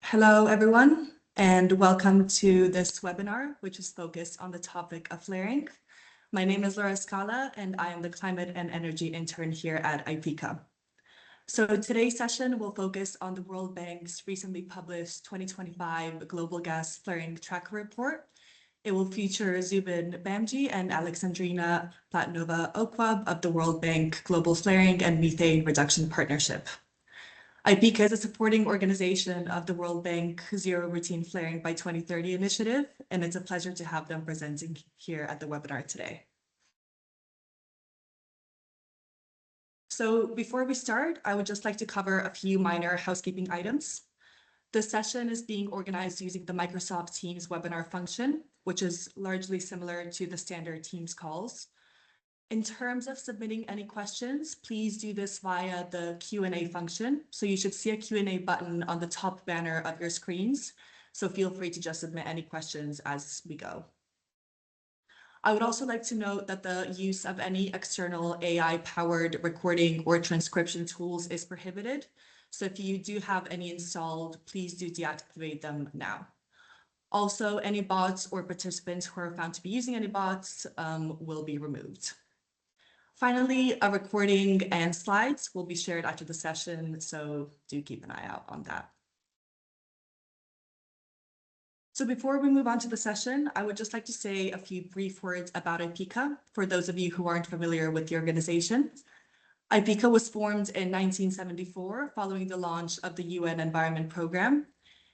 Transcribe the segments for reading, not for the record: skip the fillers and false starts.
Hello, everyone, and welcome to this webinar, which is focused on the topic of flaring. My name is Laura Scala, and I am the Climate and Energy Intern here at Ipieca. So today's session will focus on the World Bank's recently published 2025 Global Gas Flaring Tracker Report. It will feature Zubin Bamji and Alexandrina Platonova-Okwab of the World Bank Global Flaring and Methane Reduction Partnership. Ipieca is a supporting organization of the World Bank Zero Routine Flaring by 2030 initiative, and it's a pleasure to have them presenting here at the webinar today. So before we start, I would just like to cover a few minor housekeeping items. This session is being organized using the Microsoft Teams webinar function, which is largely similar to the standard Teams calls. In terms of submitting any questions, please do this via the Q&A function. So you should see a Q&A button on the top banner of your screens. So feel free to just submit any questions as we go. I would also like to note that the use of any external AI-powered recording or transcription tools is prohibited. So if you do have any installed, please do deactivate them now. Also, any bots or participants who are found to be using any bots will be removed. Finally, a recording and slides will be shared after the session, so do keep an eye out on that. So before we move on to the session, I would just like to say a few brief words about Ipieca for those of you who aren't familiar with the organization. Ipieca was formed in 1974 following the launch of the UN Environment Programme,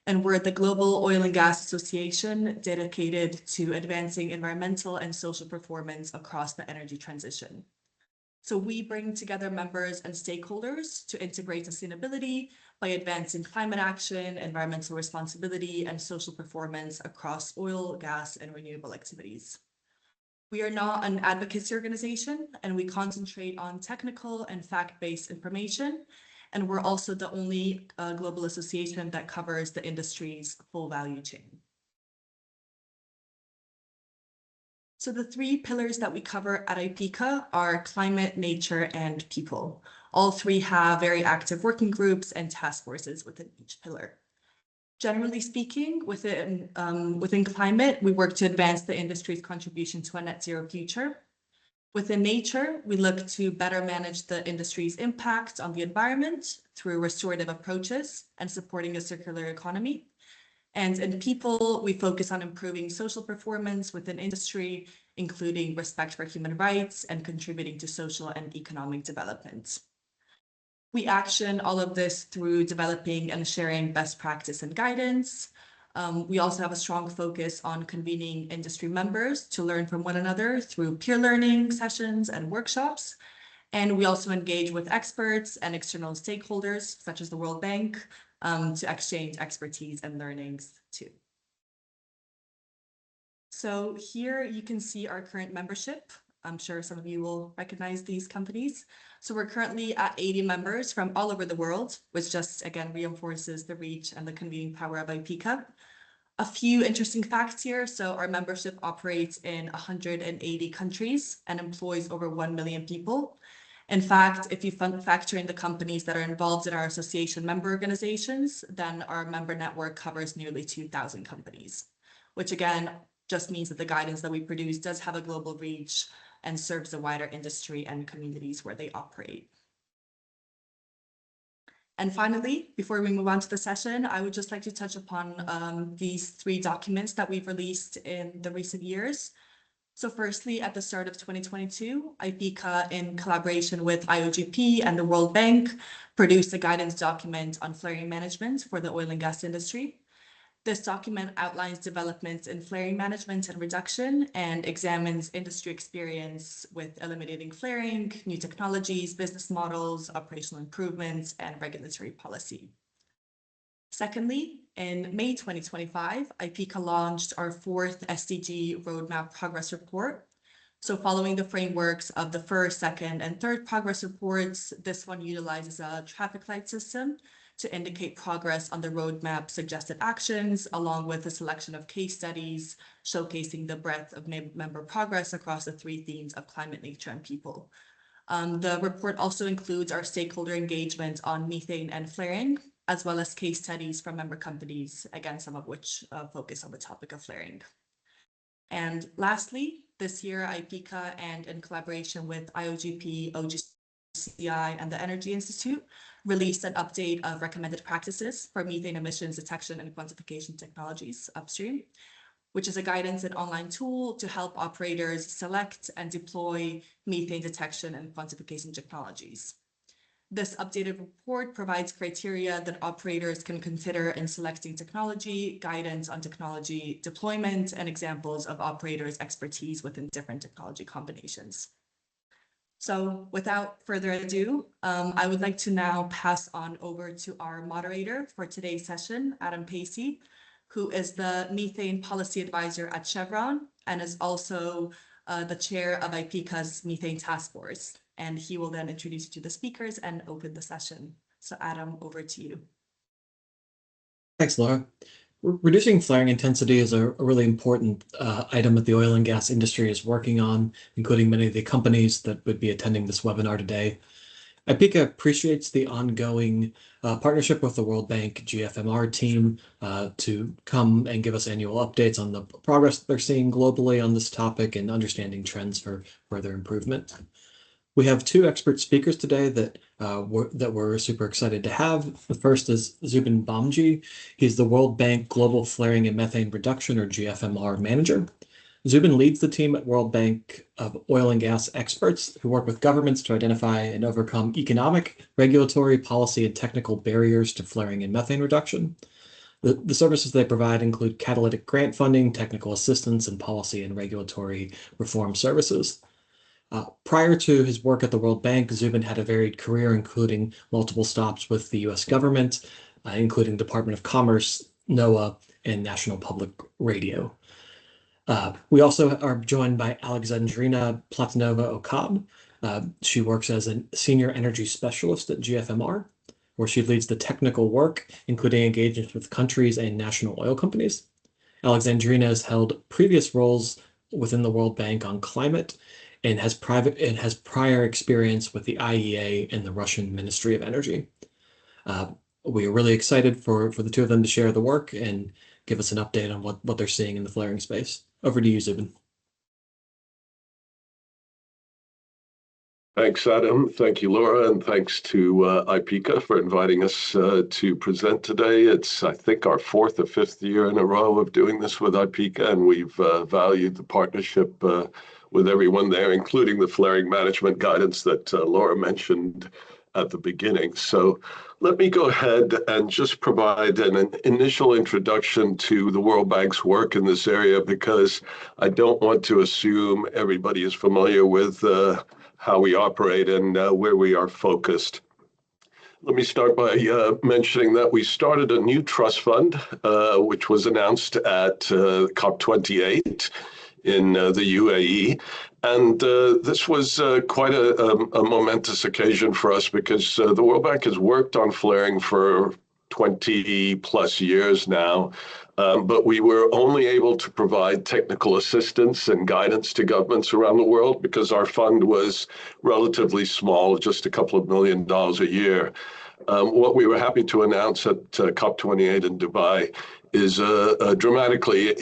and we're the Global Oil and Gas Association dedicated to advancing environmental and social performance across the energy transition. So we bring together members and stakeholders to integrate sustainability by advancing climate action, environmental responsibility, and social performance across oil, gas, and renewable activities. We are not an advocacy organization, and we concentrate on technical and fact-based information. And we're also the only global association that covers the industry's full value chain. So the three pillars that we cover at Ipieca are climate, nature, and people. All three have very active working groups and task forces within each pillar. Generally speaking, within climate, we work to advance the industry's contribution to a net zero future. Within nature, we look to better manage the industry's impact on the environment through restorative approaches and supporting a circular economy. And in people, we focus on improving social performance within industry, including respect for human rights and contributing to social and economic development. We action all of this through developing and sharing best practice and guidance. We also have a strong focus on convening industry members to learn from one another through peer learning sessions and workshops. And we also engage with experts and external stakeholders, such as the World Bank, to exchange expertise and learnings too. So here you can see our current membership. I'm sure some of you will recognize these companies. So we're currently at 80 members from all over the world, which just again reinforces the reach and the convening power of Ipieca. A few interesting facts here. So our membership operates in 180 countries and employs over 1 million people. In fact, if you factor in the companies that are involved in our association member organizations, then our member network covers nearly 2,000 companies, which again, just means that the guidance that we produce does have a global reach and serves the wider industry and communities where they operate. And finally, before we move on to the session, I would just like to touch upon these three documents that we've released in the recent years. So firstly, at the start of 2022, Ipieca, in collaboration with IOGP and the World Bank, produced a guidance document on flaring management for the oil and gas industry. This document outlines developments in flaring management and reduction and examines industry experience with eliminating flaring, new technologies, business models, operational improvements, and regulatory policy. Secondly, in May 2025, Ipieca launched our fourth SDG Roadmap Progress Report. So following the frameworks of the first, second, and third progress reports, this one utilizes a traffic light system to indicate progress on the roadmap suggested actions, along with a selection of case studies showcasing the breadth of member progress across the three themes of climate, nature, and people. The report also includes our stakeholder engagement on methane and flaring, as well as case studies from member companies, again, some of which focus on the topic of flaring. And lastly, this year, Ipieca and in collaboration with IOGP, OGCI, and the Energy Institute released an update of recommended practices for methane emissions detection and quantification technologies upstream, which is a guidance and online tool to help operators select and deploy methane detection and quantification technologies. This updated report provides criteria that operators can consider in selecting technology, guidance on technology deployment, and examples of operators' expertise within different technology combinations. So without further ado, I would like to now pass on over to our moderator for today's session, Adam Pacey, who is the Methane Policy Advisor at Chevron and is also the chair of Ipieca's Methane Task Force. And he will then introduce you to the speakers and open the session. So Adam, over to you. Thanks, Laura. Reducing flaring intensity is a really important item that the oil and gas industry is working on, including many of the companies that would be attending this webinar today. Ipieca appreciates the ongoing partnership with the World Bank GFMR team to come and give us annual updates on the progress that they're seeing globally on this topic and understanding trends for further improvement. We have two expert speakers today that we're super excited to have. The first is Zubin Bamji. He's the World Bank Global Flaring and Methane Reduction, or GFMR, manager. Zubin leads the team at World Bank of oil and gas experts who work with governments to identify and overcome economic, regulatory, policy, and technical barriers to flaring and methane reduction. The services they provide include catalytic grant funding, technical assistance, and policy and regulatory reform services. Prior to his work at the World Bank, Zubin had a varied career, including multiple stops with the U.S. government, including Department of Commerce, NOAA, and National Public Radio. We also are joined by Alexandrina Platonova-Okab. She works as a senior energy specialist at GFMR, where she leads the technical work, including engagements with countries and national oil companies. Alexandrina has held previous roles within the World Bank on climate and has prior experience with the IEA and the Russian Ministry of Energy. We are really excited for the two of them to share the work and give us an update on what they're seeing in the flaring space. Over to you, Zubin. Thanks, Adam. Thank you, Laura, and thanks to Ipieca for inviting us to present today. It's, I think, our fourth or fifth year in a row of doing this with Ipieca, and we've valued the partnership with everyone there, including the flaring management guidance that Laura mentioned at the beginning. So let me go ahead and just provide an initial introduction to the World Bank's work in this area, because I don't want to assume everybody is familiar with how we operate and where we are focused. Let me start by mentioning that we started a new trust fund, which was announced at COP28 in the UAE. And this was quite a momentous occasion for us, because the World Bank has worked on flaring for 20 plus years now, but we were only able to provide technical assistance and guidance to governments around the world because our fund was relatively small, just a couple of $1 million a year. What we were happy to announce at COP28 in Dubai is a dramatically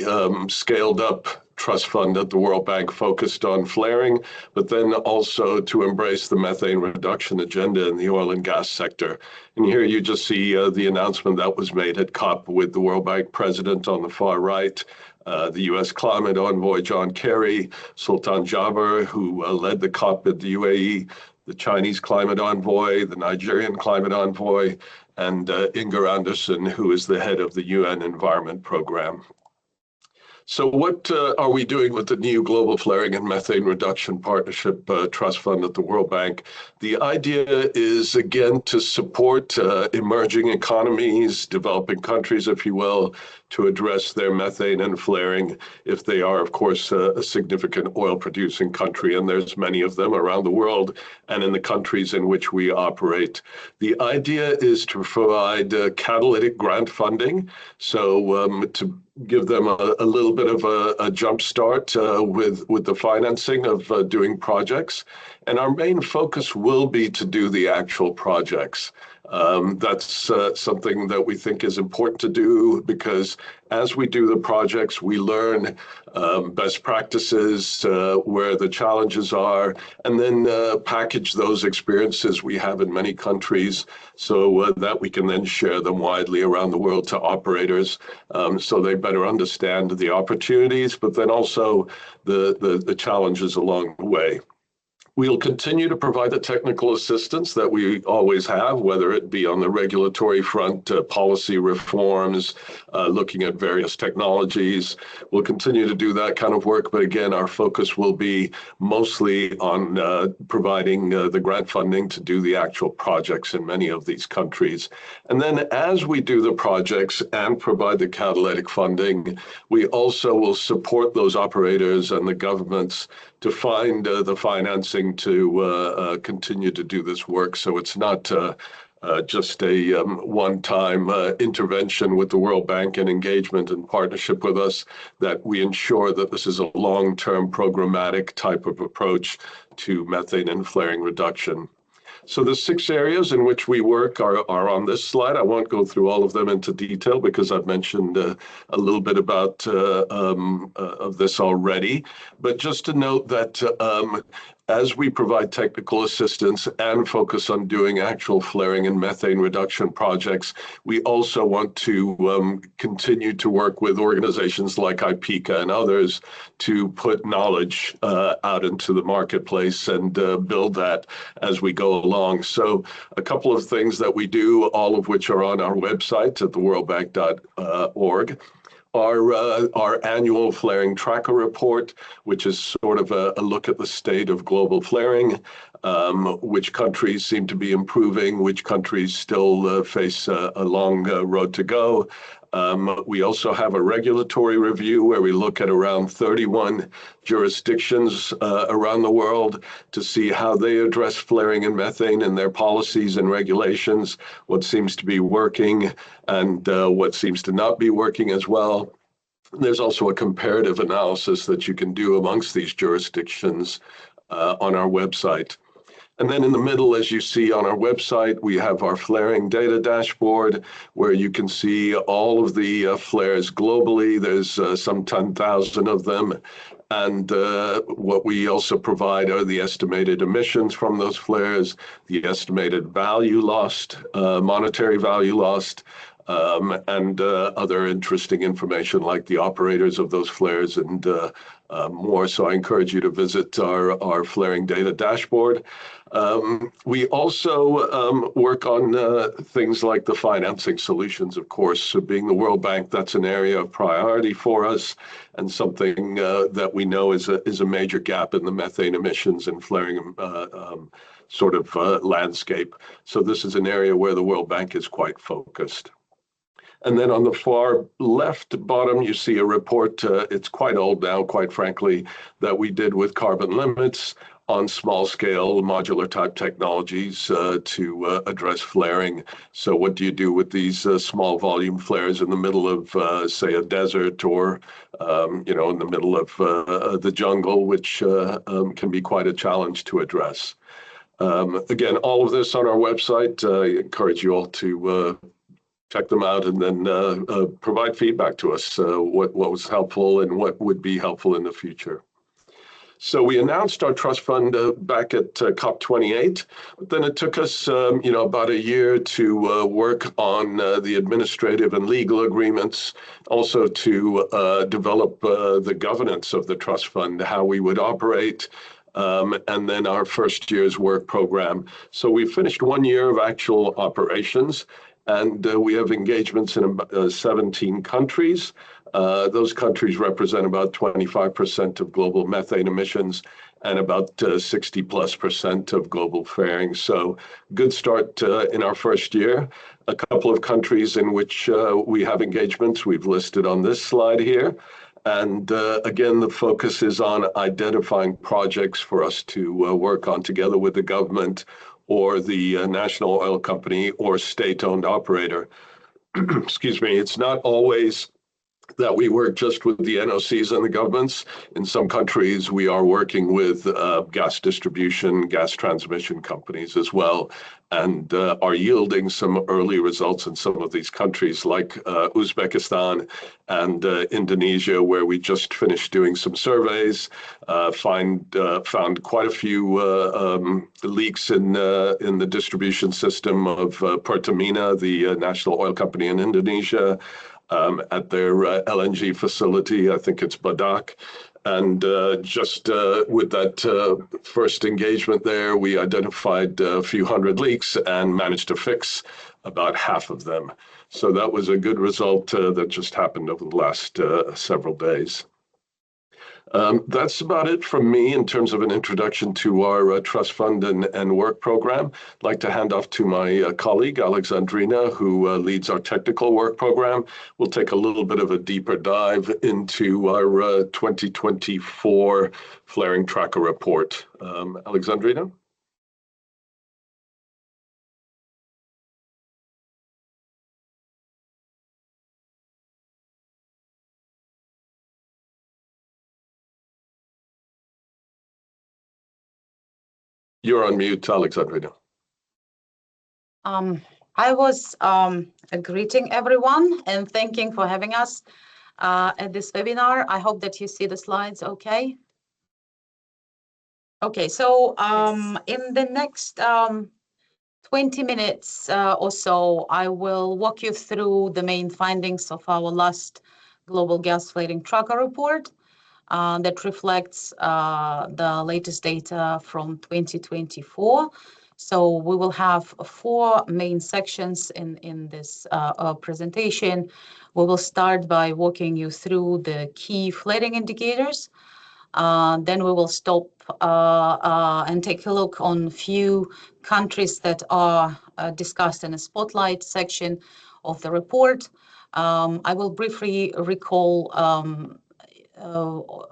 scaled up trust fund at the World Bank focused on flaring, but then also to embrace the methane reduction agenda in the oil and gas sector. And here you just see the announcement that was made at COP with the World Bank president on the far right, the U.S. climate envoy John Kerry, Sultan Jaber, who led the COP at the UAE, the Chinese climate envoy, the Nigerian climate envoy, and Inger Andersen, who is the head of the UN Environment Program. So what are we doing with the new Global Flaring and Methane Reduction Partnership Trust Fund at the World Bank? The idea is, again, to support emerging economies, developing countries, if you will, to address their methane and flaring if they are, of course, a significant oil-producing country, and there's many of them around the world and in the countries in which we operate. The idea is to provide catalytic grant funding, so to give them a little bit of a jump start with the financing of doing projects. And our main focus will be to do the actual projects. That's something that we think is important to do because as we do the projects, we learn best practices, where the challenges are, and then package those experiences we have in many countries so that we can then share them widely around the world to operators so they better understand the opportunities, but then also the challenges along the way. We'll continue to provide the technical assistance that we always have, whether it be on the regulatory front, policy reforms, looking at various technologies. We'll continue to do that kind of work, but again, our focus will be mostly on providing the grant funding to do the actual projects in many of these countries. And then as we do the projects and provide the catalytic funding, we also will support those operators and the governments to find the financing to continue to do this work. So it's not just a one-time intervention with the World Bank and engagement and partnership with us, that we ensure that this is a long-term programmatic type of approach to methane and flaring reduction. So the 6 areas in which we work are on this slide. I won't go through all of them into detail because I've mentioned a little bit about of this already. But just to note that as we provide technical assistance and focus on doing actual flaring and methane reduction projects, we also want to continue to work with organizations like Ipieca and others to put knowledge out into the marketplace and build that as we go along. So a couple of things that we do, all of which are on our website at theworldbank.org. Our annual flaring tracker report, which is sort of a look at the state of global flaring, which countries seem to be improving, which countries still face a long road to go. We also have a regulatory review where we look at around 31 jurisdictions around the world to see how they address flaring and methane in their policies and regulations, what seems to be working and what seems to not be working as well. There's also a comparative analysis that you can do amongst these jurisdictions on our website. And then in the middle, as you see on our website, we have our flaring data dashboard where you can see all of the flares globally. There's some 10,000 of them. And what we also provide are the estimated emissions from those flares, the estimated value lost, monetary value lost, and other interesting information like the operators of those flares and more. So I encourage you to visit our flaring data dashboard. We also work on things like the financing solutions, of course. So being the World Bank, that's an area of priority for us and something that we know is a major gap in the methane emissions and flaring sort of landscape. So this is an area where the World Bank is quite focused. And then on the far left bottom, you see a report, it's quite old now, quite frankly, that we did with carbon limits on small scale modular type technologies to address flaring. So what do you do with these small volume flares in the middle of, say, a desert or, in the middle of the jungle, which can be quite a challenge to address. Again, all of this on our website. I encourage you all to check them out and then provide feedback to us, what was helpful and what would be helpful in the future. So we announced our trust fund back at COP28, but then it took us, about a year to work on the administrative and legal agreements, also to develop the governance of the trust fund, how we would operate, and then our first year's work program. So we finished 1 year of actual operations, and we have engagements in 17 countries. Those countries represent about 25% of global methane emissions and about 60+% of global flaring. So good start in our first year. A couple of countries in which we have engagements we've listed on this slide here. And again, the focus is on identifying projects for us to work on together with the government or the national oil company or state-owned operator. Excuse me, it's not always that we work just with the NOCs and the governments. In some countries, we are working with gas distribution, gas transmission companies as well, and are yielding some early results in some of these countries like Uzbekistan and Indonesia, where we just finished doing some surveys, found quite a few leaks in the distribution system of Pertamina, the national oil company in Indonesia, at their LNG facility. I think it's Badak. And just with that first engagement there, we identified a few hundred leaks and managed to fix about half of them. So that was a good result that just happened over the last several days. That's about it from me in terms of an introduction to our trust fund and work program. I'd like to hand off to my colleague, Alexandrina, who leads our technical work program. We'll take a little bit of a deeper dive into our 2024 flaring tracker report. Alexandrina? You're on mute, Alexandrina. I was greeting everyone and thanking for having us at this webinar. I hope that you see the slides okay. Okay, so in the next 20 minutes or so, I will walk you through the main findings of our last Global Gas Flaring Tracker report that reflects the latest data from 2024. So we will have 4 main sections in this presentation. We will start by walking you through the key flaring indicators. Then we will stop and take a look on a few countries that are discussed in a spotlight section of the report. I will briefly recall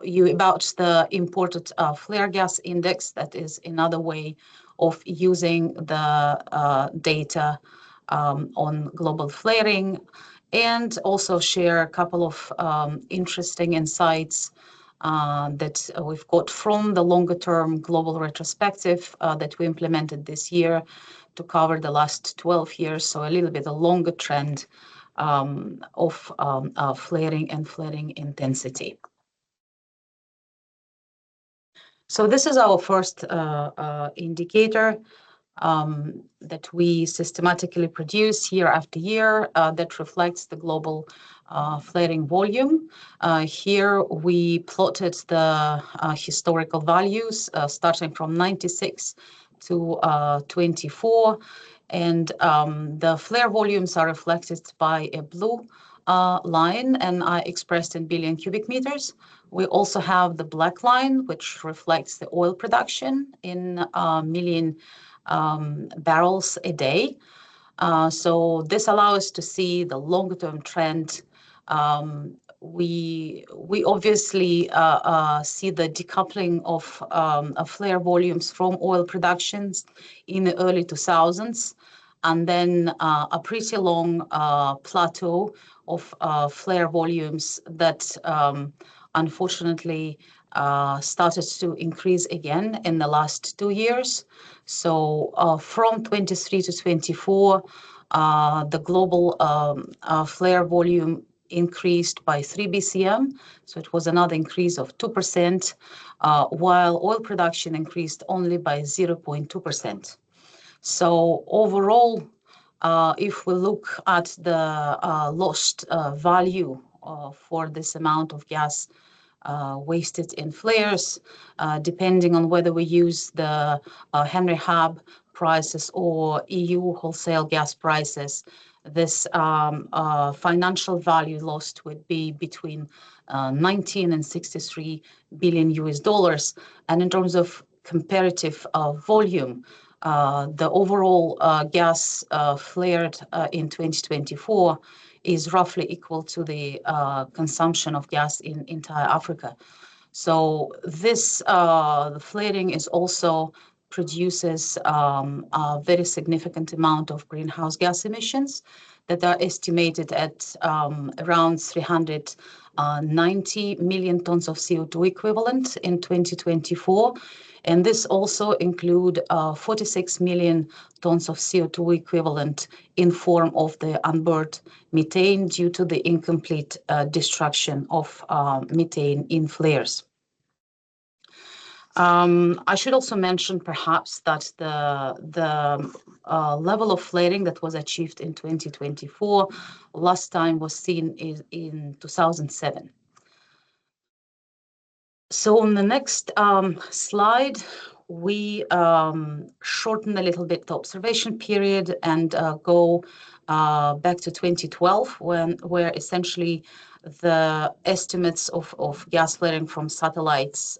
you about the imported flare gas index. That is another way of using the data on global flaring, and also share a couple of interesting insights that we've got from the longer-term global retrospective that we implemented this year to cover the last 12 years, so a little bit a longer trend of flaring and flaring intensity. So this is our first indicator that we systematically produce year after year that reflects the global flaring volume. Here we plotted the historical values starting from 96 to 24, and the flare volumes are reflected by a blue line and are expressed in billion cubic meters. We also have the black line, which reflects the oil production in million barrels a day. So this allows us to see the longer-term trend. We obviously see the decoupling of flare volumes from oil productions in the early 2000s, and then a pretty long plateau of flare volumes that unfortunately started to increase again in the last 2 years. So from 23 to 24, the global flare volume increased by 3 BCM. So it was another increase of 2%, while oil production increased only by 0.2%. So overall, if we look at the lost value for this amount of gas wasted in flares, depending on whether we use the Henry Hub prices or EU wholesale gas prices, this financial value lost would be between 19 and 63 billion US dollars. And in terms of comparative volume, the overall gas flared in 2024 is roughly equal to the consumption of gas in entire Africa. So this flaring is also produces a very significant amount of greenhouse gas emissions. that are estimated at around 390 million tons of CO2 equivalent in 2024. And this also include 46 million tons of CO2 equivalent in form of the unburned methane due to the incomplete destruction of methane in flares. I should also mention perhaps that the level of flaring that was achieved in 2024 last time was seen in 2007. So on the next slide, we shorten a little bit the observation period and go back to 2012, where essentially the estimates of gas flaring from satellites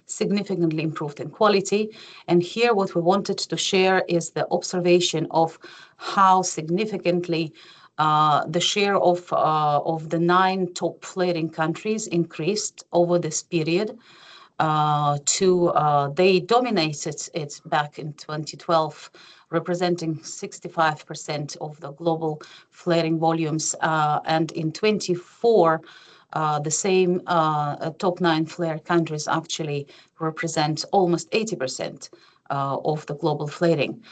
significantly improved in quality. And here what we wanted to share is the observation of how significantly the share of the 9 top flaring countries increased over this period. They dominated it back in 2012, representing 65% of the global flaring volumes. And in 24, the same top 9 flare countries actually represent almost 80% of the global flaring.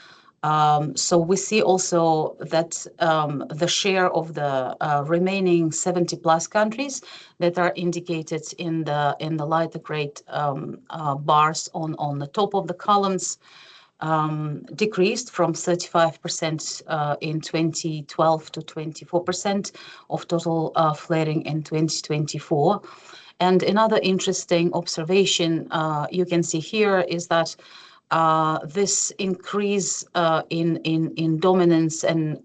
So we see also that the share of the remaining 70 plus countries that are indicated in the lighter gray bars on the top of the columns decreased from 35% in 2012 to 24% of total flaring in 2024. And another interesting observation you can see here is that this increase in dominance and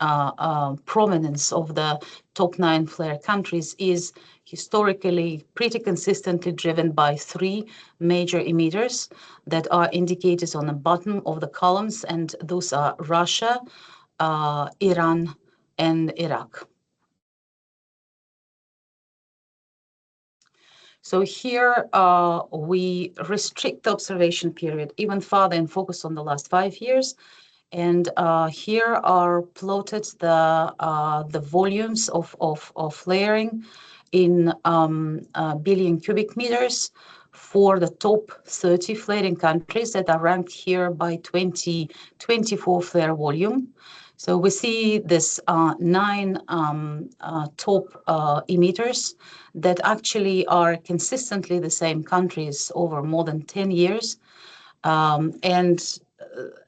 prominence of the top 9 flare countries is historically pretty consistently driven by 3 major emitters that are indicated on the bottom of the columns, and those are Russia, Iran, and Iraq. So here we restrict the observation period even further and focus on the last 5 years. And here are plotted the volumes of flaring in billion cubic meters for the top 30 flaring countries that are ranked here by 2024 flare volume. So we see this 9 top emitters that actually are consistently the same countries over more than 10 years. And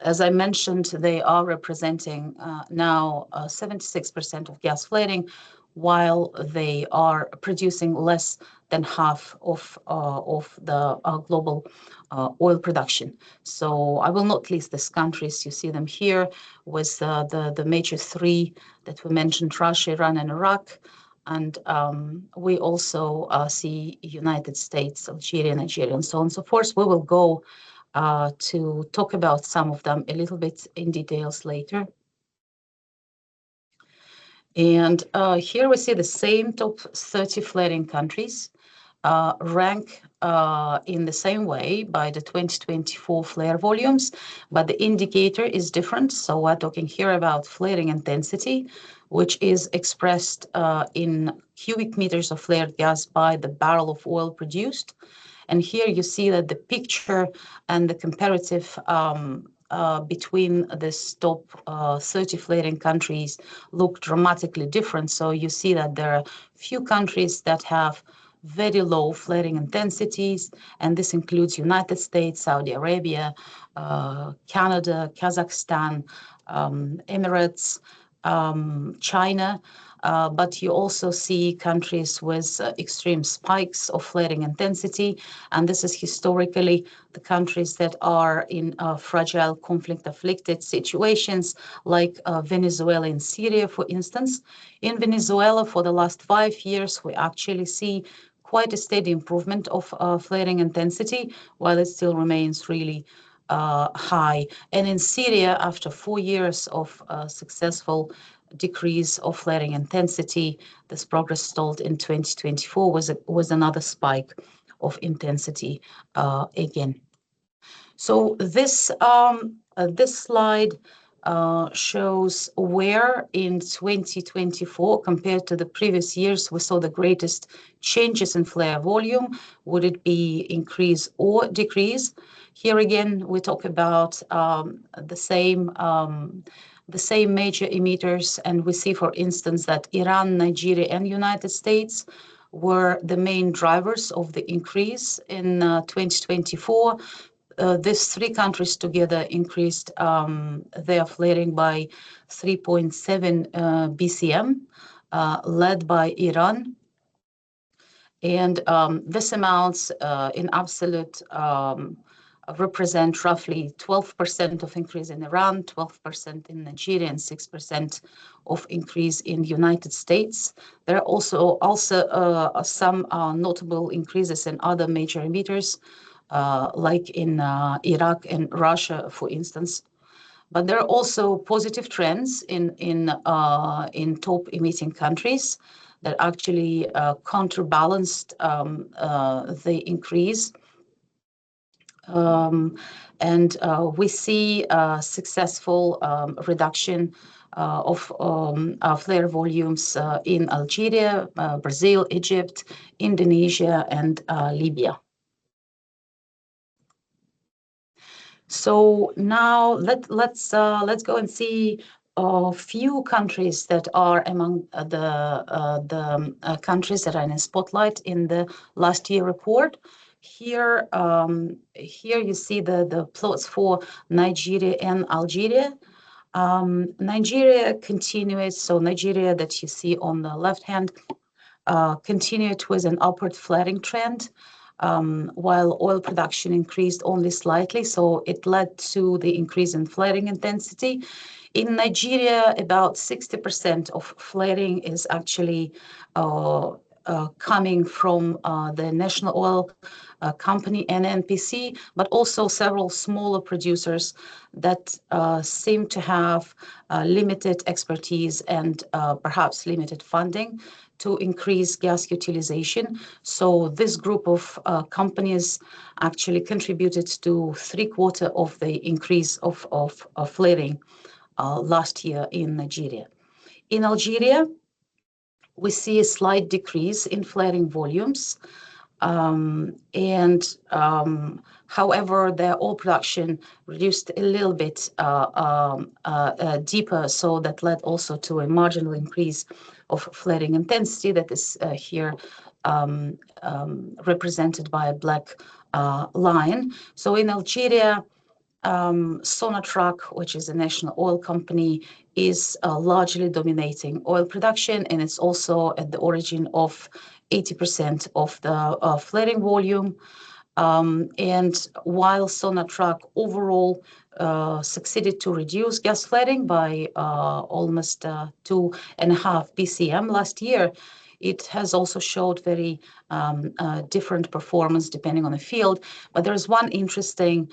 as I mentioned, they are representing now 76% of gas flaring, while they are producing less than half of the global oil production. So I will not list these countries. You see them here with the major 3 that we mentioned, Russia, Iran, and Iraq. And we also see United States, Algeria, Nigeria, and so on and so forth. We will go to talk about some of them a little bit in details later. And here we see the same top 30 flaring countries rank in the same way by the 2024 flare volumes, but the indicator is different. So we're talking here about flaring intensity, which is expressed in cubic meters of flared gas by the barrel of oil produced. And here you see that the picture and the comparative between the top 30 flaring countries look dramatically different. So you see that there are few countries that have very low flaring intensities, and this includes United States, Saudi Arabia, Canada, Kazakhstan, Emirates, China. But you also see countries with extreme spikes of flaring intensity, and this is historically the countries that are in fragile conflict-afflicted situations like Venezuela and Syria, for instance. In Venezuela, for the last 5 years, we actually see quite a steady improvement of flaring intensity, while it still remains really high. And in Syria, after 4 years of successful decrease of flaring intensity, this progress stalled in 2024 was another spike of intensity again. So this slide shows where in 2024, compared to the previous years, we saw the greatest changes in flare volume. Would it be increase or decrease? Here again, we talk about the same major emitters, and we see, for instance, that Iran, Nigeria, and United States were the main drivers of the increase in 2024. These three countries together increased their flaring by 3.7 BCM, led by Iran. And this amounts in absolute represent roughly 12% of increase in Iran, 12% in Nigeria, and 6% of increase in the United States. There are also some notable increases in other major emitters, like in Iraq and Russia, for instance. But there are also positive trends in top emitting countries that actually counterbalanced the increase. And we see a successful reduction of flare volumes in Algeria, Brazil, Egypt, Indonesia, and Libya. So now let's go and see a few countries that are among the countries that are in the spotlight in the last year report. Here you see the plots for Nigeria and Algeria. Nigeria continues, so Nigeria that you see on the left hand continued with an upward flaring trend, while oil production increased only slightly, so it led to the increase in flaring intensity. In Nigeria, about 60% of flaring is actually coming from the National Oil Company, NNPC, but also several smaller producers that seem to have limited expertise and perhaps limited funding to increase gas utilization. So this group of companies actually contributed to 3/4 of the increase of flaring last year in Nigeria. In Algeria, we see a slight decrease in flaring volumes. However, their oil production reduced a little bit deeper, so that led also to a marginal increase of flaring intensity that is here represented by a black line. So in Algeria, Sonatrach, which is a national oil company, is largely dominating oil production, and it's also at the origin of 80% of the flaring volume. And while Sonatrach overall succeeded to reduce gas flaring by almost 2.5 BCM last year, it has also showed very different performance depending on the field. But there's one interesting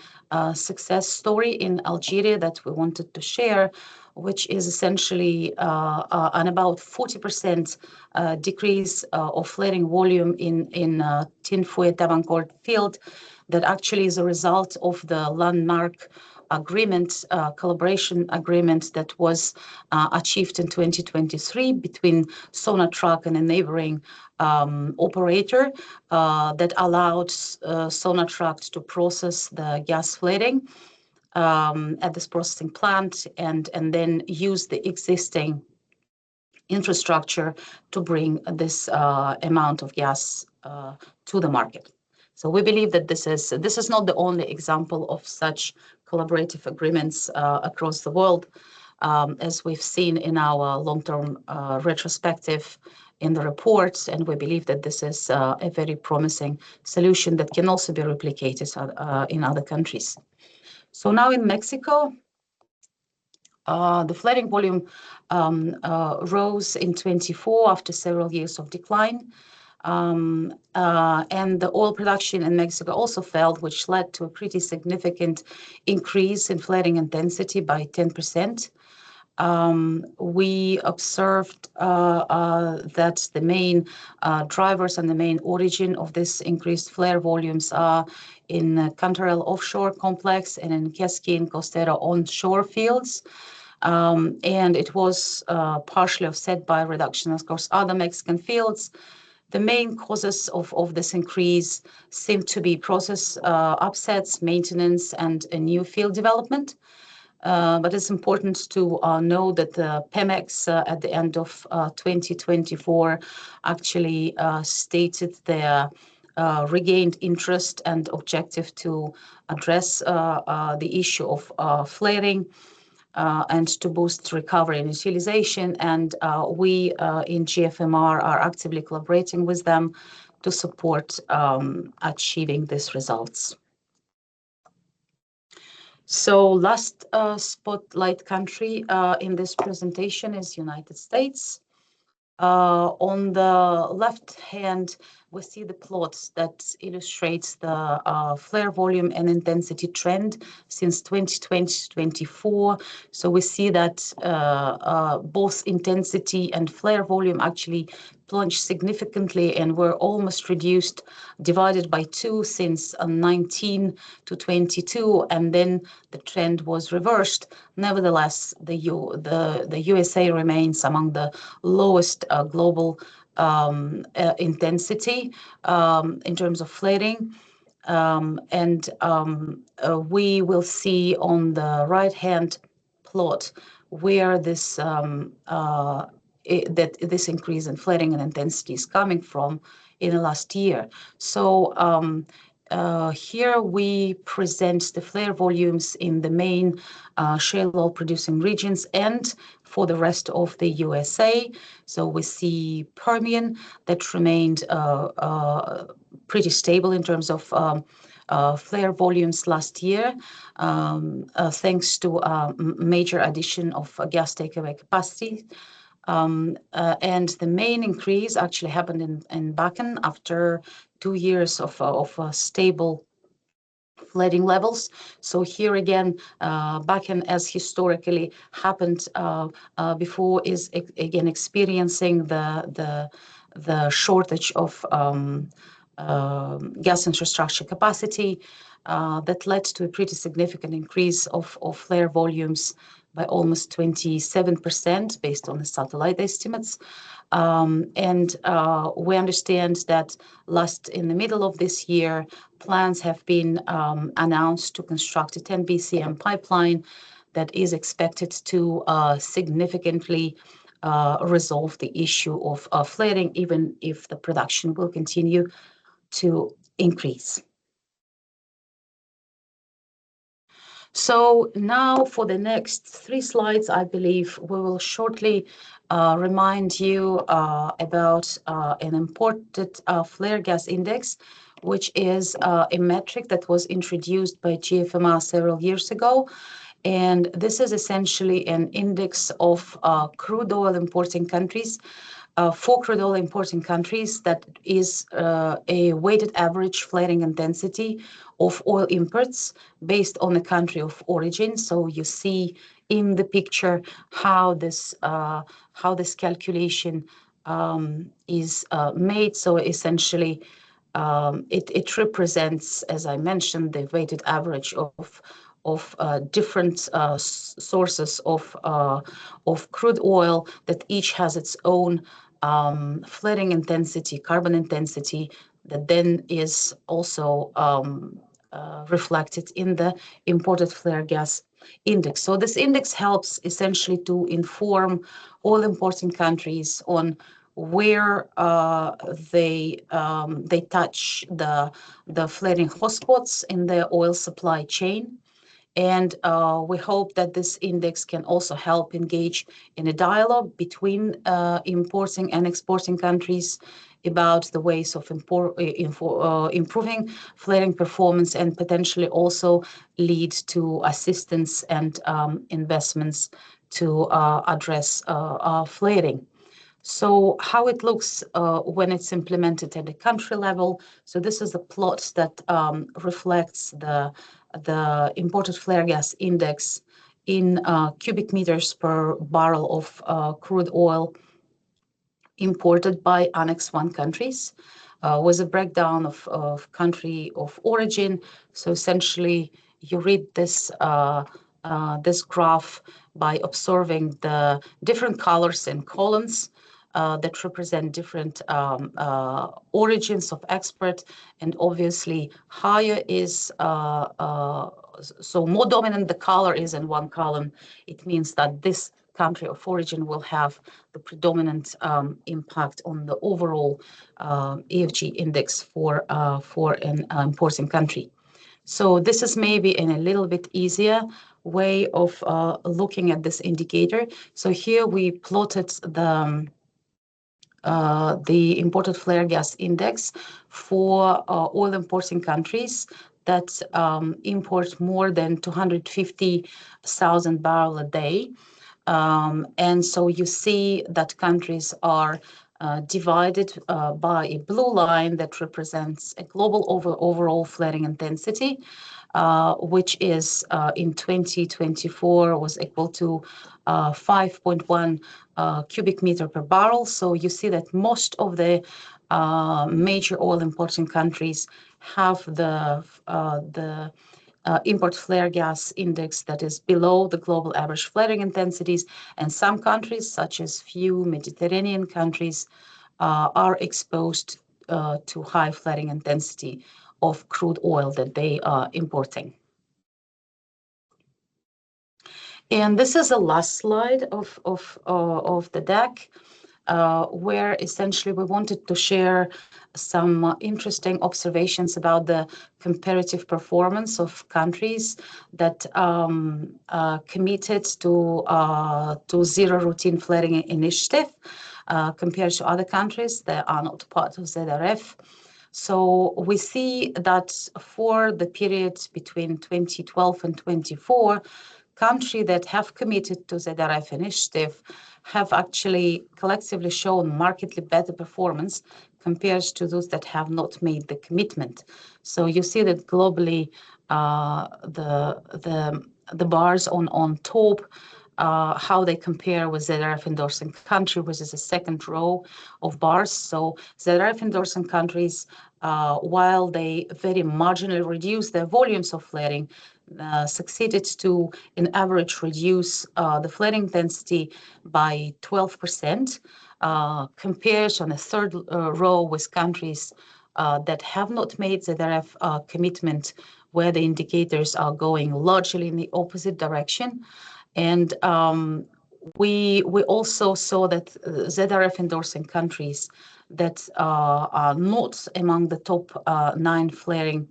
success story in Algeria that we wanted to share, which is essentially an about 40% decrease of flaring volume in Tinfouet Tabancourt field that actually is a result of the landmark agreement, collaboration agreement that was achieved in 2023 between Sonatrach and a neighboring operator that allowed Sonatrach to process the gas flaring at this processing plant and then use the existing infrastructure to bring this amount of gas to the market. So we believe that this is not the only example of such collaborative agreements across the world, as we've seen in our long-term retrospective in the reports, and we believe that this is a very promising solution that can also be replicated in other countries. So now in Mexico, the flaring volume rose in 24 after several years of decline. And the oil production in Mexico also fell, which led to a pretty significant increase in flaring intensity by 10%. We observed that the main drivers and the main origin of this increased flare volumes are in Cantarell offshore complex and in Quesqui and Costera onshore fields. and it was partially offset by a reduction across other Mexican fields. The main causes of this increase seem to be process upsets, maintenance, and a new field development. But it's important to know that the Pemex at the end of 2024 actually stated their regained interest and objective to address the issue of flaring and to boost recovery and utilization. And we in GFMR are actively collaborating with them to support achieving these results. So last spotlight country in this presentation is United States. On the left hand, we see the plots that illustrates the flare volume and intensity trend since 2020 to 24. So we see that both intensity and flare volume actually plunged significantly and were almost reduced, divided by 2 since 19 to 22, and then the trend was reversed. Nevertheless, the USA remains among the lowest global intensity in terms of flaring. We will see on the right-hand plot where this this increase in flaring and intensity is coming from in the last year. So here we present the flare volumes in the main shale oil producing regions and for the rest of the USA. So we see Permian that remained pretty stable in terms of flare volumes last year, thanks to a major addition of gas takeaway capacity. And the main increase actually happened in Bakken after 2 years of stable flaring levels. So here again, Bakken, as historically happened before, is again experiencing the shortage of gas infrastructure capacity that led to a pretty significant increase of flare volumes by almost 27% based on the satellite estimates. We understand that in the middle of this year, plans have been announced to construct a 10 BCM pipeline that is expected to significantly resolve the issue of flaring, even if the production will continue to increase. So now for the next 3 slides, I believe we will shortly remind you about an imported flare gas index, which is a metric that was introduced by GFMR several years ago. And this is essentially an index of crude oil importing countries. For crude oil importing countries, that is a weighted average flaring intensity of oil imports based on the country of origin. So you see in the picture how this calculation is made. So essentially, it represents, as I mentioned, the weighted average of different sources of crude oil that each has its own flaring intensity, carbon intensity, that then is also reflected in the imported flare gas index. So this index helps essentially to inform oil importing countries on where they touch the flaring hotspots in the oil supply chain. And we hope that this index can also help engage in a dialogue between importing and exporting countries about the ways of improving flaring performance and potentially also lead to assistance and investments to address flaring. So how it looks when it's implemented at the country level. So this is a plot that reflects the imported flare gas index in cubic meters per barrel of crude oil imported by Annex 1 countries, with a breakdown of country of origin. So essentially, you read this this graph by observing the different colors in columns that represent different origins of export, and obviously higher is so more dominant the color is in one column, it means that this country of origin will have the predominant impact on the overall EFG index for an importing country. So this is maybe in a little bit easier way of looking at this indicator. So here we plotted the imported flare gas index for oil importing countries that import more than 250,000 barrels a day. And so you see that countries are divided by a blue line that represents a global overall flaring intensity, which is in 2024 was equal to 5.1 cubic meter per barrel. So you see that most of the major oil importing countries have the import flare gas index that is below the global average flaring intensities, and some countries, such as few Mediterranean countries, are exposed to high flaring intensity of crude oil that they are importing. And this is the last slide of the deck, where essentially we wanted to share some interesting observations about the comparative performance of countries that committed to zero routine flaring initiative compared to other countries that are not part of ZRF. So we see that for the period between 2012 and 2024, countries that have committed to ZRF initiative have actually collectively shown markedly better performance compared to those that have not made the commitment. So you see that globally, the bars on top, how they compare with ZRF endorsing country, which is a second row of bars. So ZRF endorsing countries, while they very marginally reduce their volumes of flaring, succeeded to, in average, reduce the flaring intensity by 12%, compared on a third row with countries that have not made ZRF commitment, where the indicators are going largely in the opposite direction. And we also saw that ZRF endorsing countries that are not among the top 9 flaring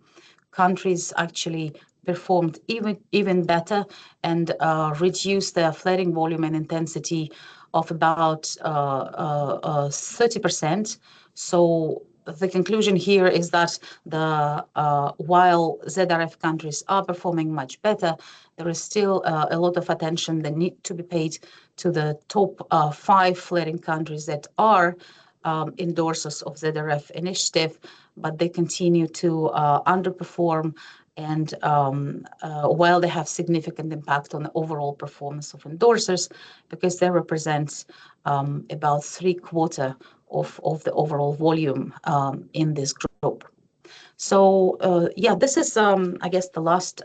countries actually performed even better and reduced their flaring volume and intensity of about 30%. So the conclusion here is that while ZRF countries are performing much better, there is still a lot of attention that need to be paid to the top 5 flaring countries that are endorsers of ZRF initiative, but they continue to underperform, and while they have significant impact on the overall performance of endorsers, because they represent about 3/4 of the overall volume in this group. So yeah, this is, I guess, the last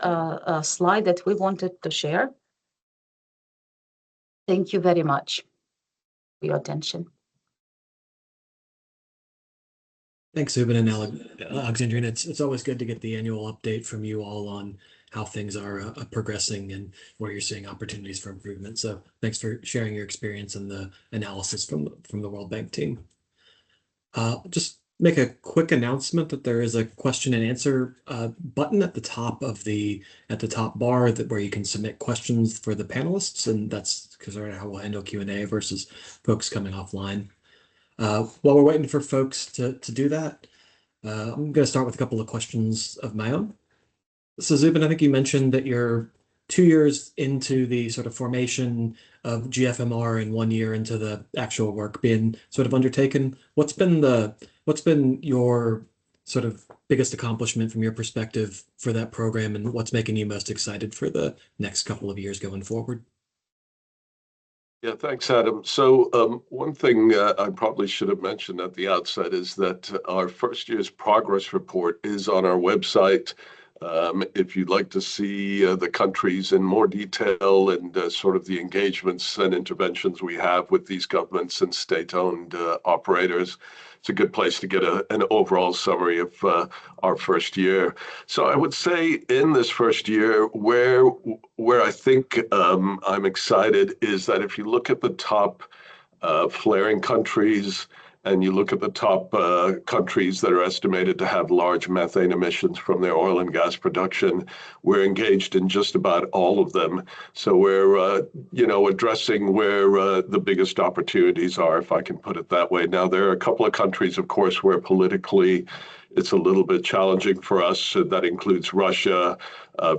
slide that we wanted to share. Thank you very much for your attention. Thanks, Zubin and Alexandrina. It's always good to get the annual update from you all on how things are progressing and where you're seeing opportunities for improvement. So thanks for sharing your experience and the analysis from the World Bank team. Just make a quick announcement that there is a question and answer button at the top of at the top bar where you can submit questions for the panelists, and that's because how we'll handle Q&A versus folks coming offline. While we're waiting for folks to do that, I'm going to start with a couple of questions of my own. So Zubin, I think you mentioned that you're 2 years into the sort of formation of GFMR and 1 year into the actual work being sort of undertaken. What's been your sort of biggest accomplishment from your perspective for that program, and what's making you most excited for the next couple of years going forward? Yeah, thanks, Adam. So one thing I probably should have mentioned at the outset is that our first year's progress report is on our website. If you'd like to see the countries in more detail and sort of the engagements and interventions we have with these governments and state-owned operators, it's a good place to get an overall summary of our first year. So I would say in this first year, where I think I'm excited is that if you look at the top flaring countries, and you look at the top countries that are estimated to have large methane emissions from their oil and gas production, we're engaged in just about all of them. So we're, addressing where the biggest opportunities are, if I can put it that way. Now, there are a couple of countries, of course, where politically it's a little bit challenging for us. That includes Russia,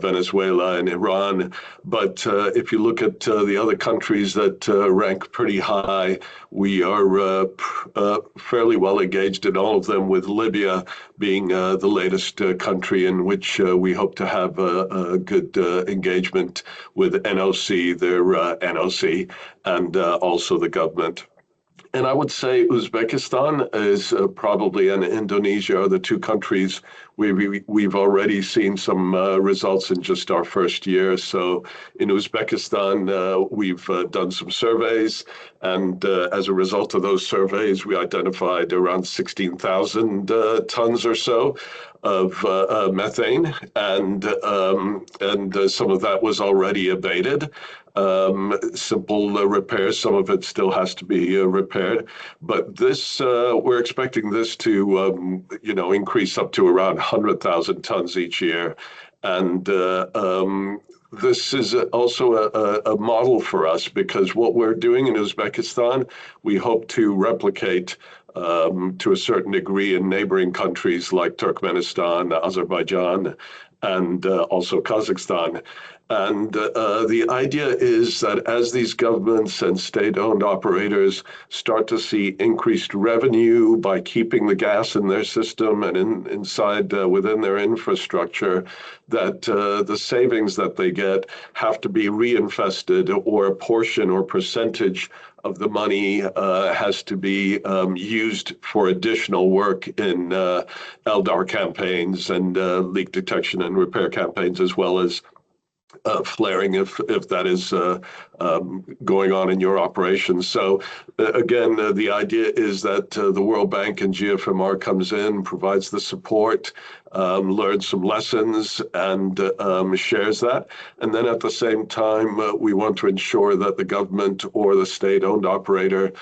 Venezuela, and Iran. But if you look at the other countries that rank pretty high, we are fairly well engaged in all of them, with Libya being the latest country in which we hope to have a good engagement with NOC, their NOC, and also the government. And I would say Uzbekistan is probably, and Indonesia are the two countries we've already seen some results in just our first year. So in Uzbekistan, we've done some surveys, and as a result of those surveys, we identified around 16,000 tons or so of methane, and some of that was already abated. Simple repairs, some of it still has to be repaired, but this we're expecting this to increase up to around 100,000 tons each year, and this is also a model for us, because what we're doing in Uzbekistan, we hope to replicate to a certain degree in neighboring countries like Turkmenistan, Azerbaijan, and also Kazakhstan. And the idea is that as these governments and state-owned operators start to see increased revenue by keeping the gas in their system and inside within their infrastructure, that the savings that they get have to be reinvested, or a portion or percentage of the money has to be used for additional work in LDAR campaigns and leak detection and repair campaigns, as well as flaring if that is going on in your operations. So again, the idea is that the World Bank and GFMR comes in, provides the support, learns some lessons, and shares that. And then at the same time, we want to ensure that the government or the state-owned operator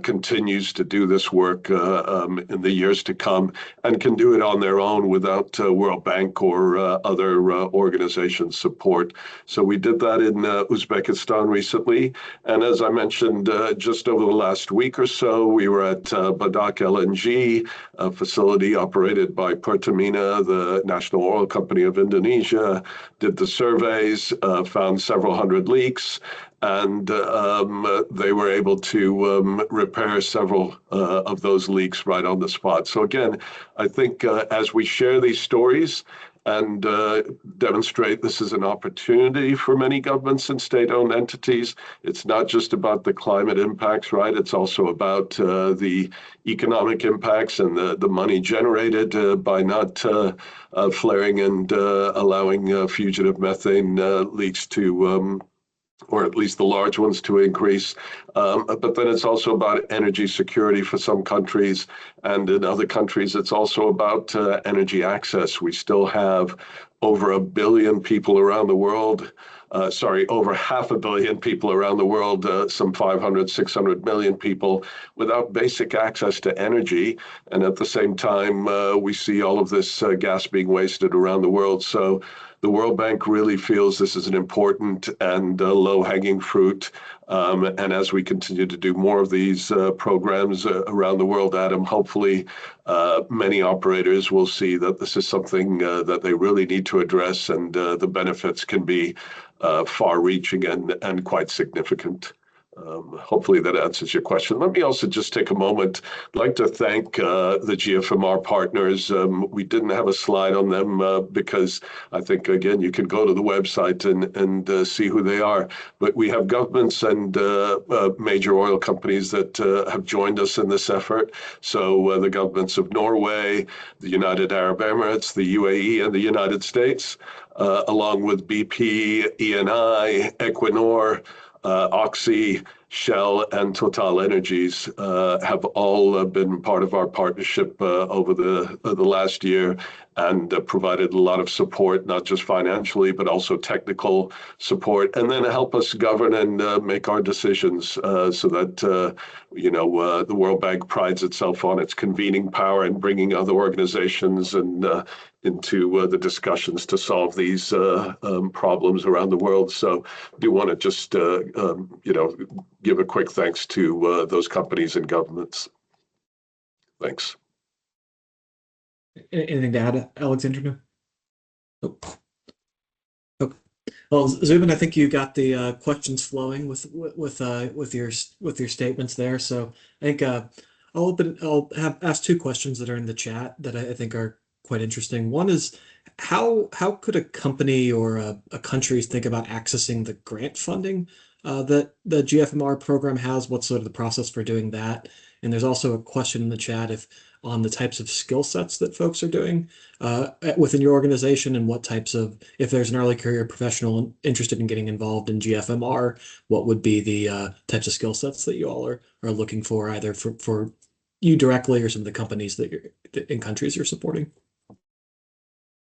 continues to do this work in the years to come, and can do it on their own without World Bank or other organizations' support. So we did that in Uzbekistan recently. And as I mentioned, just over the last week or so, we were at Badak LNG, a facility operated by Pertamina, the national oil company of Indonesia, did the surveys, found several hundred leaks, and they were able to repair several of those leaks right on the spot. So again, I think as we share these stories and demonstrate this is an opportunity for many governments and state-owned entities, it's not just about the climate impacts, right? It's also about the economic impacts and the money generated by not flaring and allowing fugitive methane leaks to or at least the large ones to increase. But then it's also about energy security for some countries. And in other countries, it's also about energy access. We still have over 1 billion people around the world, over 500 million people around the world, some 500, 600 million people without basic access to energy. And at the same time, we see all of this gas being wasted around the world. So the World Bank really feels this is an important and low-hanging fruit. And as we continue to do more of these programs around the world, Adam, hopefully many operators will see that this is something that they really need to address, and the benefits can be far-reaching and quite significant. Hopefully that answers your question. Let me also just take a moment. I'd like to thank the GFMR partners. We didn't have a slide on them because I think, again, you can go to the website and see who they are. But we have governments and major oil companies that have joined us in this effort. So the governments of Norway, the United Arab Emirates, the UAE, and the United States, along with BP, Eni, Equinor, Oxy, Shell, and Total Energies have all been part of our partnership over the last year and provided a lot of support, not just financially, but also technical support, and then help us govern and make our decisions so that, the World Bank prides itself on its convening power and bringing other organizations and into the discussions to solve these problems around the world. So I do want to just, give a quick thanks to those companies and governments. Thanks. Anything to add, Alexandra? Nope. Okay. Well, Zubin, I think you got the questions flowing with your statements there. So I think I'll ask two questions that are in the chat that I think are quite interesting. One is how could a company or a country think about accessing the grant funding that the GFMR program has? What's sort of the process for doing that? And there's also a question in the chat on the types of skill sets that folks are doing within your organization, and what types of, if there's an early career professional interested in getting involved in GFMR, what would be the types of skill sets that you all are looking for, either for you directly or some of the companies that you're in countries you're supporting?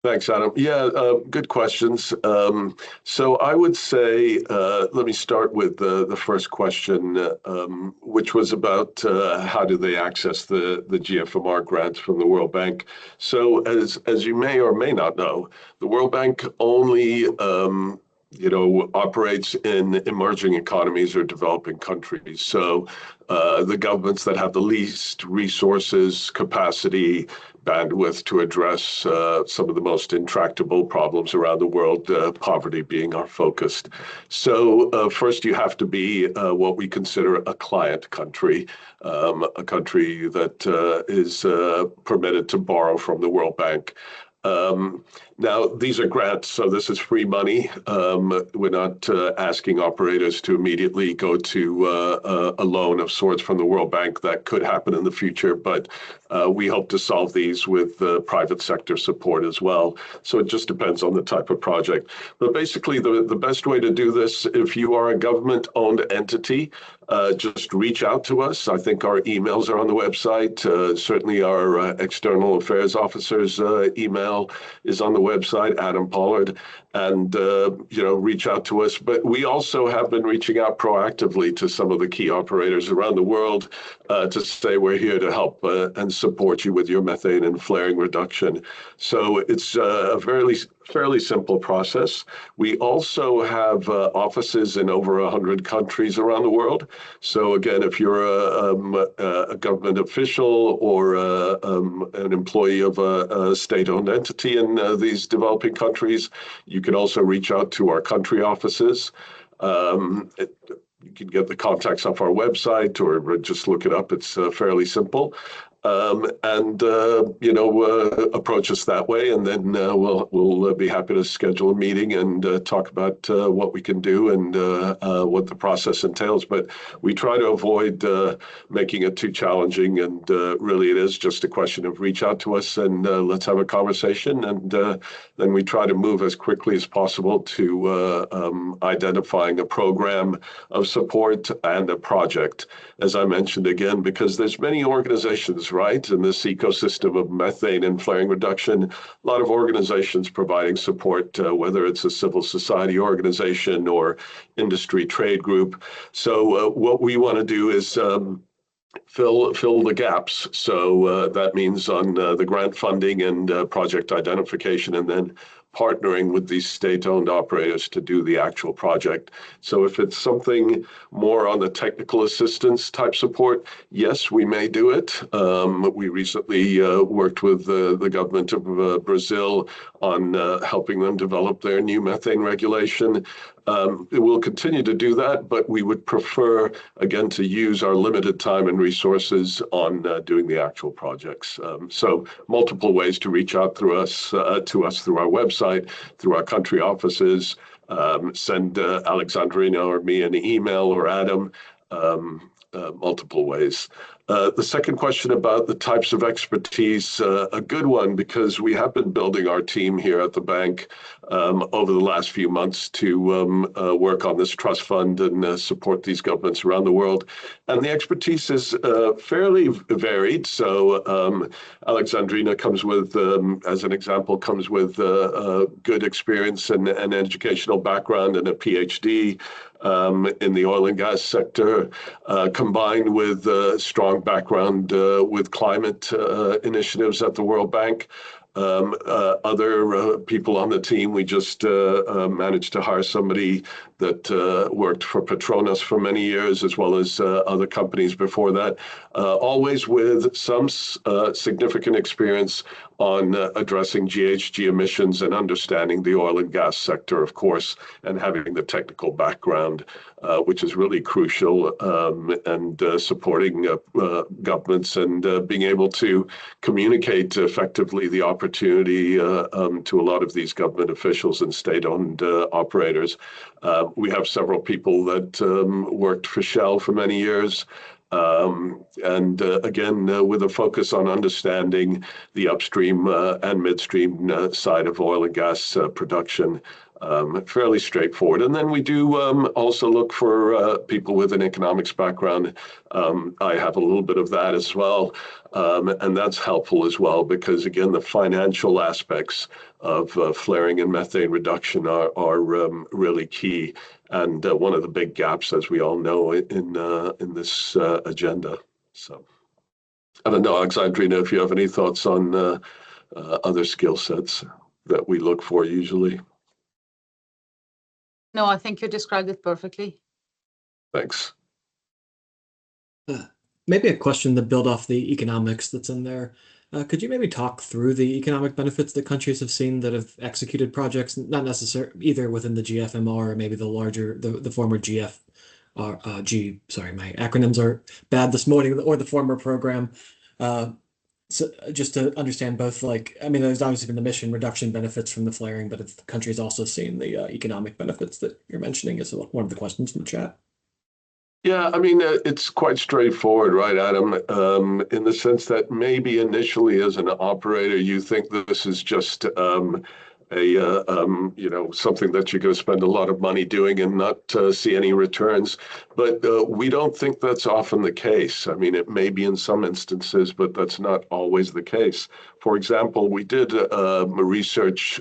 Thanks, Adam. Yeah, good questions. So I would say, let me start with the first question, which was about how do they access the GFMR grants from the World Bank. So as you may or may not know, the World Bank only operates in emerging economies or developing countries. So the governments that have the least resources, capacity, bandwidth to address some of the most intractable problems around the world, poverty being our focus. So first you have to be what we consider a client country, a country that is permitted to borrow from the World Bank. Now, these are grants, so this is free money. We're not asking operators to immediately go to a loan of sorts from the World Bank. That could happen in the future, but we hope to solve these with private sector support as well. So it just depends on the type of project. But basically, the best way to do this, if you are a government-owned entity, just reach out to us. I think our emails are on the website. Certainly our external affairs officer's email is on the website, Adam Pollard, and reach out to us. But we also have been reaching out proactively to some of the key operators around the world to say we're here to help and support you with your methane and flaring reduction. So it's a fairly simple process. We also have offices in over 100 countries around the world. So again, if you're a government official or an employee of a state-owned entity in these developing countries, you can also reach out to our country offices. You can get the contacts off our website or just look it up. It's fairly simple. Approach us that way, and then we'll be happy to schedule a meeting and talk about what we can do and what the process entails. But we try to avoid making it too challenging, and really it is just a question of reach out to us and let's have a conversation, and then we try to move as quickly as possible to identifying a program of support and a project. As I mentioned again, because there's many organizations, right, in this ecosystem of methane and flaring reduction, a lot of organizations providing support, whether it's a civil society organization or industry trade group. So what we want to do is fill the gaps. So that means on the grant funding and project identification, and then partnering with these state-owned operators to do the actual project. So if it's something more on the technical assistance type support, yes, we may do it. We recently worked with the government of Brazil on helping them develop their new methane regulation. We'll continue to do that, but we would prefer, again, to use our limited time and resources on doing the actual projects. So multiple ways to reach out through us, to us through our website, through our country offices, send Alexandrina or me an email or Adam, multiple ways. The second question about the types of expertise, a good one, because we have been building our team here at the bank over the last few months to work on this trust fund and support these governments around the world. And the expertise is fairly varied. So Alexandrina comes with, as an example, comes with good experience and an educational background and a PhD in the oil and gas sector, combined with a strong background with climate initiatives at the World Bank. Other people on the team, we just managed to hire somebody that worked for Petronas for many years, as well as other companies before that, always with some significant experience on addressing GHG emissions and understanding the oil and gas sector, of course, and having the technical background, which is really crucial, and supporting governments and being able to communicate effectively the opportunity to a lot of these government officials and state-owned operators. We have several people that worked for Shell for many years. And again, with a focus on understanding the upstream and midstream side of oil and gas production, fairly straightforward. And then we do also look for people with an economics background. I have a little bit of that as well. And that's helpful as well, because again, the financial aspects of flaring and methane reduction are really key, and one of the big gaps, as we all know, in this agenda. So I don't know, Alexandrina, if you have any thoughts on other skill sets that we look for usually. No, I think you described it perfectly. Thanks. Maybe a question to build off the economics that's in there. Could you maybe talk through the economic benefits that countries have seen that have executed projects, not necessarily either within the GFMR or maybe the larger, the former sorry, my acronyms are bad this morning, or the former program. So just to understand both, like, I mean, there's obviously been the emission reduction benefits from the flaring, but if the country's also seen the economic benefits that you're mentioning is one of the questions in the chat. Yeah, I mean, it's quite straightforward, right, Adam? In the sense that maybe initially as an operator, you think this is just something that you're going to spend a lot of money doing and not see any returns. But we don't think that's often the case. I mean, it may be in some instances, but that's not always the case. For example, we did research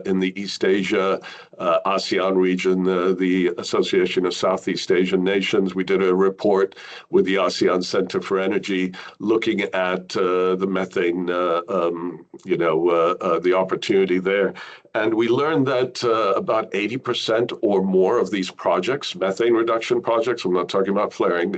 in the East Asia, ASEAN region, the Association of Southeast Asian Nations. We did a report with the ASEAN Center for Energy looking at the methane, the opportunity there. And we learned that about 80% or more of these projects, methane reduction projects, I'm not talking about flaring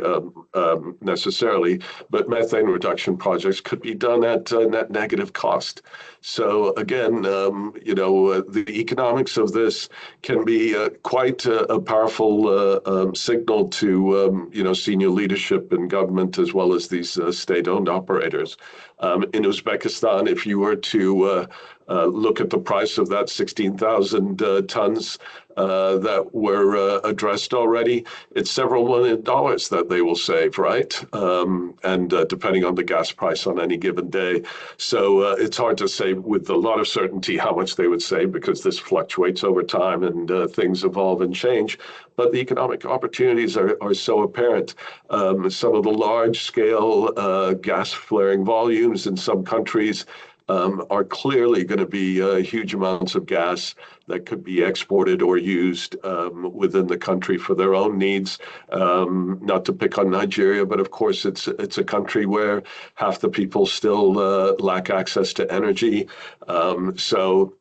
necessarily, but methane reduction projects could be done at net negative cost. So again, the economics of this can be quite a powerful signal to, senior leadership in government as well as these state-owned operators. In Uzbekistan, if you were to look at the price of that 16,000 tons that were addressed already, it's several $1 million that they will save, right? And depending on the gas price on any given day. So it's hard to say with a lot of certainty how much they would save, because this fluctuates over time and things evolve and change. But the economic opportunities are so apparent. Some of the large-scale gas flaring volumes in some countries are clearly going to be huge amounts of gas that could be exported or used within the country for their own needs. Not to pick on Nigeria, but of course it's a country where half the people still lack access to energy. So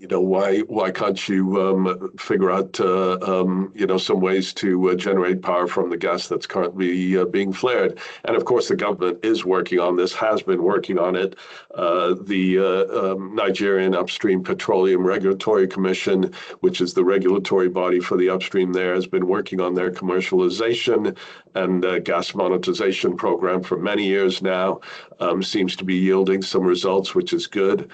why can't you figure out some ways to generate power from the gas that's currently being flared? And of course, the government is working on this, has been working on it. The Nigerian Upstream Petroleum Regulatory Commission, which is the regulatory body for the upstream there, has been working on their commercialization and gas monetization program for many years now. Seems to be yielding some results, which is good.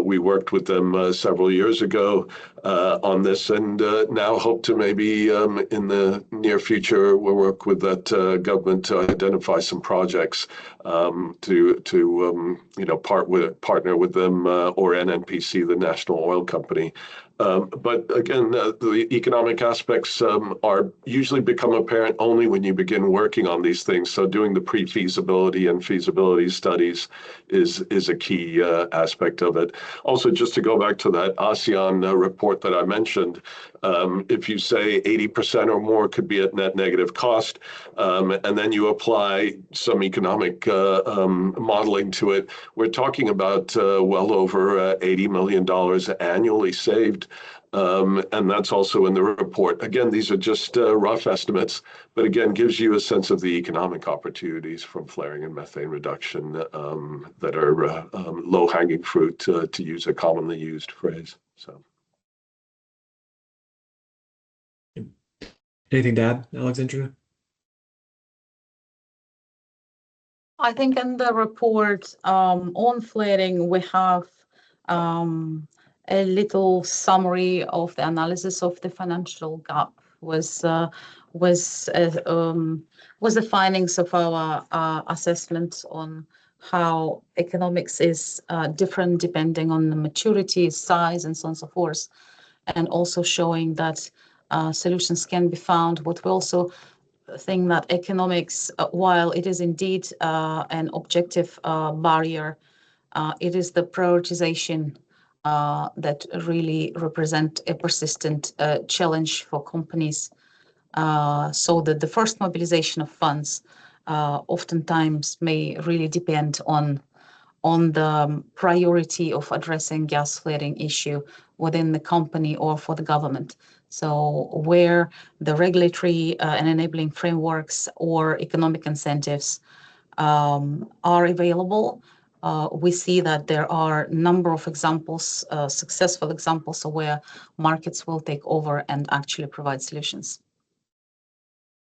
We worked with them several years ago on this, and now hope to maybe in the near future we'll work with that government to identify some projects to partner with them or NNPC, the national oil company. But again, the economic aspects are usually become apparent only when you begin working on these things. So doing the pre-feasibility and feasibility studies is a key aspect of it. Also, just to go back to that ASEAN report that I mentioned, if you say 80% or more could be at net negative cost, and then you apply some economic modeling to it, we're talking about well over $80 million annually saved. And that's also in the report. Again, these are just rough estimates, but again, gives you a sense of the economic opportunities from flaring and methane reduction that are low-hanging fruit, to use a commonly used phrase. So, Anything to add, Alexandrina? I think in the report on flaring, we have a little summary of the analysis of the financial gap was the findings of our assessment on how economics is different depending on the maturity, size, and so on and so forth, and also showing that solutions can be found. But we also think that economics, while it is indeed an objective barrier, it is the prioritization that really represent a persistent challenge for companies. So that the first mobilization of funds oftentimes may really depend on the priority of addressing gas flaring issue within the company or for the government. So where the regulatory and enabling frameworks or economic incentives are available, we see that there are a number of examples, successful examples, of where markets will take over and actually provide solutions.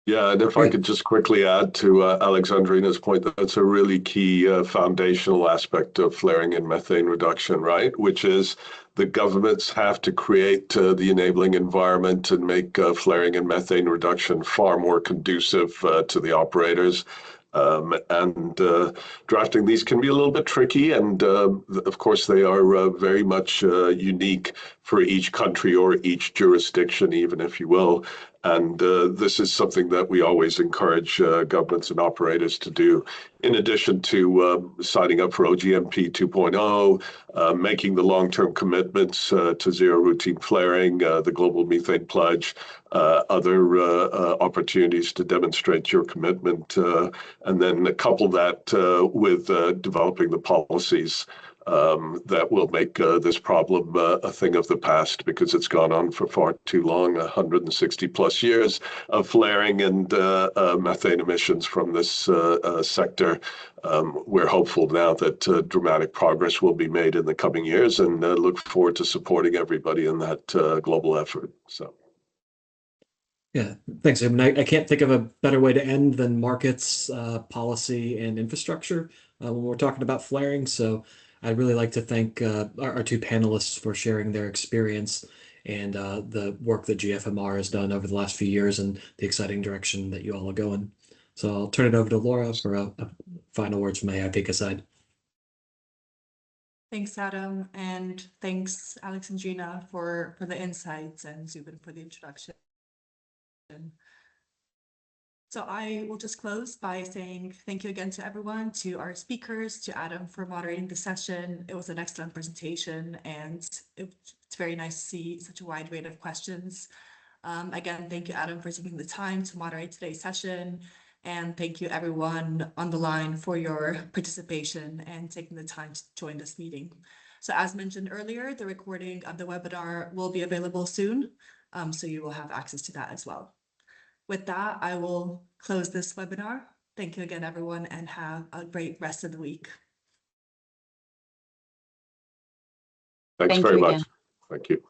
Yeah, and if I could just quickly add to Alexandrina's point, that's a really key foundational aspect of flaring and methane reduction, right? Which is the governments have to create the enabling environment and make flaring and methane reduction far more conducive to the operators. Drafting these can be a little bit tricky, and of course they are very much unique for each country or each jurisdiction, even, if you will. And this is something that we always encourage governments and operators to do. In addition to signing up for OGMP 2.0, making the long-term commitments to zero routine flaring, the Global Methane Pledge, other opportunities to demonstrate your commitment, and then couple that with developing the policies that will make this problem a thing of the past, because it's gone on for far too long, 160 plus years of flaring and methane emissions from this sector. We're hopeful now that dramatic progress will be made in the coming years, and look forward to supporting everybody in that global effort. So. Yeah, thanks. I mean, I can't think of a better way to end than markets, policy, and infrastructure when we're talking about flaring. So I'd really like to thank our two panelists for sharing their experience and the work that GFMR has done over the last few years and the exciting direction that you all are going. So I'll turn it over to Laura for a final words from the Ipieca side. Thanks, Adam, and thanks, Alexandrina, for the insights, and Zubin for the introduction. So I will just close by saying thank you again to everyone, to our speakers, to Adam for moderating the session. It was an excellent presentation, and it's very nice to see such a wide range of questions. Again, thank you, Adam, for taking the time to moderate today's session. And thank you, everyone on the line, for your participation and taking the time to join this meeting. So as mentioned earlier, the recording of the webinar will be available soon, so you will have access to that as well. With that, I will close this webinar. Thank you again, everyone, and have a great rest of the week. Thanks Thank very you much. again. Thank you.